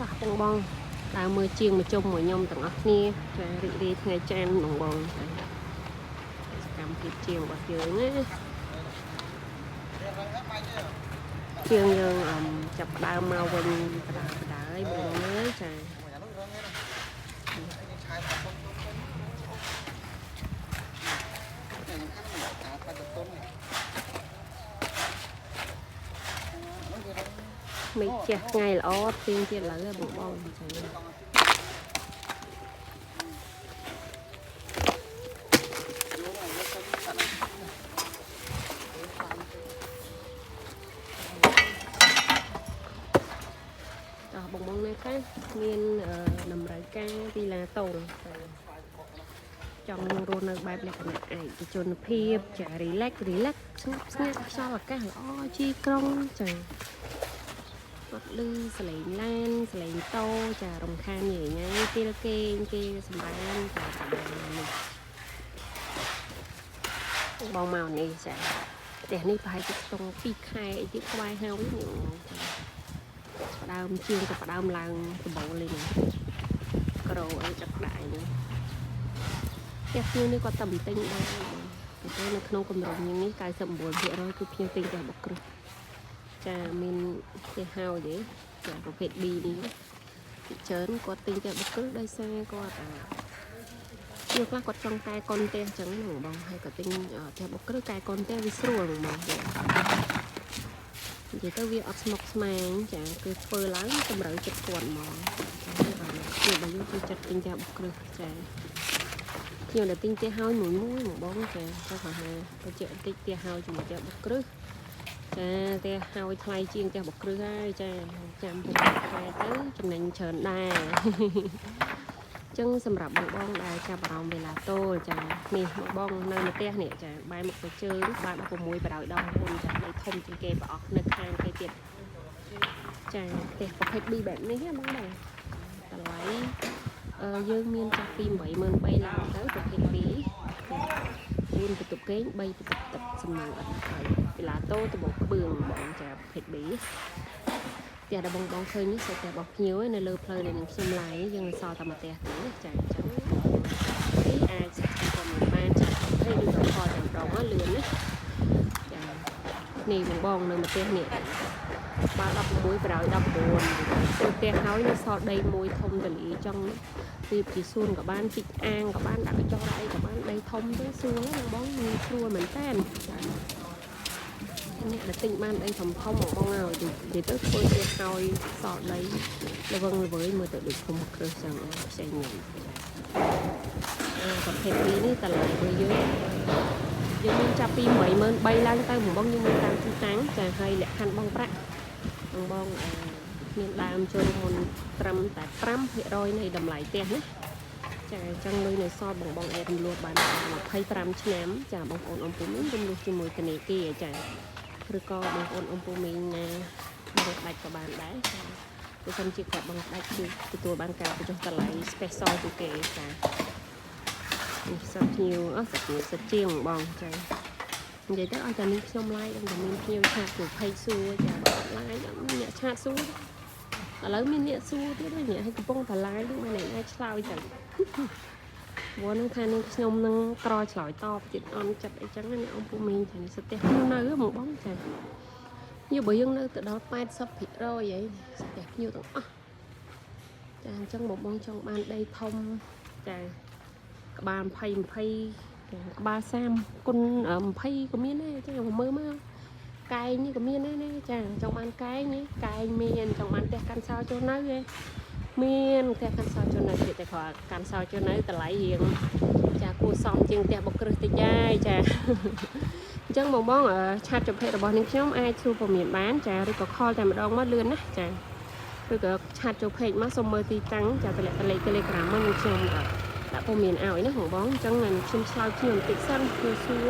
បងបងដើរមើលជាងមកជុំមួយខ្ញុំទាំងអស់គ្នាចារីករាយថ្ងៃច័ន្ទបងបងសកម្មភាពជាងរបស់យើងណាជាងយើងចាប់ដើមមកវិញបដាហើយបងអើយចាមិនចេះថ្ងៃល្អទៀងទៀតឡើយបងបងចាបងបងនេះខ្លះមានតម្រូវការទីឡាតូលចង់រស់នៅបែបលក្ខណៈឯកជនភាពចារីឡែកស្ងាត់ខ្យល់អាកាសល្អជីក្រុងចាអត់ឮសលេងឡានសលេងតូចារំខានញ៉ៃញ៉ៃគេគេសម្រានចានេះបងមកនេះចាផ្ទះនេះប្រហែលជាក្នុង2ខែអីទៀតក្បែរហើយនេះផ្ដើមជាងទៅផ្ដើមឡើងដំបូងលេងក្រូអីដឹកដាក់នេះផ្ទះនេះគាត់តែបន្ទិញដែរតែនៅក្នុងគម្រោងនេះ99%គឺភ្ញៀវទិញតែបុកគ្រឹះចាមានផ្ទះហោយទេចាប្រភេទ B នេះច្រើនគាត់ទិញតែបុកគ្រឹះដោយសារគាត់nhiềuខ្លះគាត់ចង់តែកុនផ្ទះអញ្ចឹងបងហើយគាត់ទិញផ្ទះបុកគ្រឹះកែកុនផ្ទះវាស្រួលហ្មងនិយាយទៅវាអត់ស្មុគស្មាញចាគឺធ្វើឡើងតម្រូវចិត្តគាត់ហ្មងចាបើយើងគឺចិត្តទិញផ្ទះបុកគ្រឹះចាខ្ញុំដែលទិញផ្ទះហើយមួយបងចាគាត់ថាទៅជាបន្តិចផ្ទះហើយជាមួយផ្ទះបុកគ្រឹះចាផ្ទះហើយថ្លៃជាងផ្ទះបុកគ្រឹះហើយចាចាំពុកខែទៅចំណេញច្រើនដែរចឹងសម្រាប់បងដែលចាប់អារម្មណ៍វេលាតូលចានេះបងនៅផ្ទះនេះចាបែរមុខទៅជើងបែរ16បដ 10 ហ៊ុនចាដីធំជាងគេប្រអស់នៅខាងគេទៀតចាផ្ទះប្រភេទ B បែបនេះណាបងដែរតម្លៃយើងមានចាស់ពី 83,000 ឡើងទៅប្រភេទ B 4បន្ទប់គេង3បន្ទប់ទឹកសំណង់អត់ហើយវេលាតូលត្បូងក្បឿងបងចាប្រភេទ Bផ្ទះដែលបងឃើញនេះសុទ្ធតែរបស់ភ្ញៀវនៅលើផ្លូវដែលនឹងខ្ញុំឡាយយើងសល់តែមួយផ្ទះទេចាអញ្ចឹងនេះអាចក៏មិនបានចាត់ឲ្យឬក៏ខលតែម្ដងលឿនណាចានេះបងនៅមួយផ្ទះនេះបាល់16ប្រោយ19ចូលផ្ទះហើយនៅសល់ដីមួយធំទលាចង់ពីពីសួនក៏បានជីកអាងក៏បានដាក់កញ្ចក់ដាក់អីក៏បានដីធំទៅសួនហ្នឹងបងងាយស្រួលមែនតើចាអ្នកដែលទិញបានដីធំបងហើយនិយាយទៅធ្វើជាឲ្យសល់ដីល្វឹងល្វើយមើលទៅដូចគុំគ្រឹះចឹងផ្សេងញ៉ាំប្រភេទនេះតម្លៃរបស់យើងមានចាប់ពី83,000ឡើងទៅបងយើងមានតាមទីតាំងចាហើយលក្ខខណ្ឌបងប្រាក់បងមានដើមចូលមុនត្រឹមតែ 5% នៃតម្លៃផ្ទះណាចាអញ្ចឹងលុយនៅសល់បងអាចរំលោះបាន25ឆ្នាំចាបងប្អូនអំពូមីងរំលោះជាមួយធនាគារចាឬក៏បងប្អូនអំពូមីងណាបងដាច់ក៏បានដែរចាបើសិនជាគាត់បងដាច់គឺទទួលបានការបញ្ចុះតម្លៃ special ពីគេចានេះសិតភ្ញៀវសិតជាងបងចានិយាយទៅឲ្យតែនេះខ្ញុំឡាយដល់តែមានភ្ញៀវឆាតទៅភ័យសួរចាបើអត់ឡាយអត់មានអ្នកឆាតសួរឥឡូវមានអ្នកសួរទៀតហើយអ្នកឲ្យកំពុងតែឡាយនឹងអ្នកណាឆ្លើយទៅព្រោះនឹងថានេះខ្ញុំនឹងក្រឆ្លើយតបទៀតអន់ចិត្តអីចឹងណាអង្គពូមីងចានេះស្ទះខ្ញុំនៅបងចាយកបើយើងនៅទៅដល់ 80% ហីស្ទះភ្ញៀវទាំងអស់ចាអញ្ចឹងបងចង់បានដីធំចាក្បាល20ក្បាល30គុណ20ក៏មានដែរចាមើលមកកែងនេះក៏មានដែរណាចាចង់បានកែងនេះកែងមានចង់បានផ្ទះកាន់សោចូលនៅឯមានផ្ទះកាន់សោចូលនៅទៀតតែគាត់កាន់សោចូលនៅតម្លៃរៀងចាគួរសមជាងផ្ទះបុកគ្រឹះតិចដែរចាអញ្ចឹងបងឆាតចំភេទរបស់នាងខ្ញុំអាចសួរព័ត៌មានបានចាឬក៏ខលតែម្ដងមកលឿនណាចាឬក៏ឆាតចូលពេកមកសូមមើលទីតាំងចាតម្លាក់លេខ Telegram មកនាងខ្ញុំដាក់ព័ត៌មានឲ្យណាបងអញ្ចឹងខ្ញុំឆ្លើយភ្ញៀវបន្តិចសិនគឺសួរ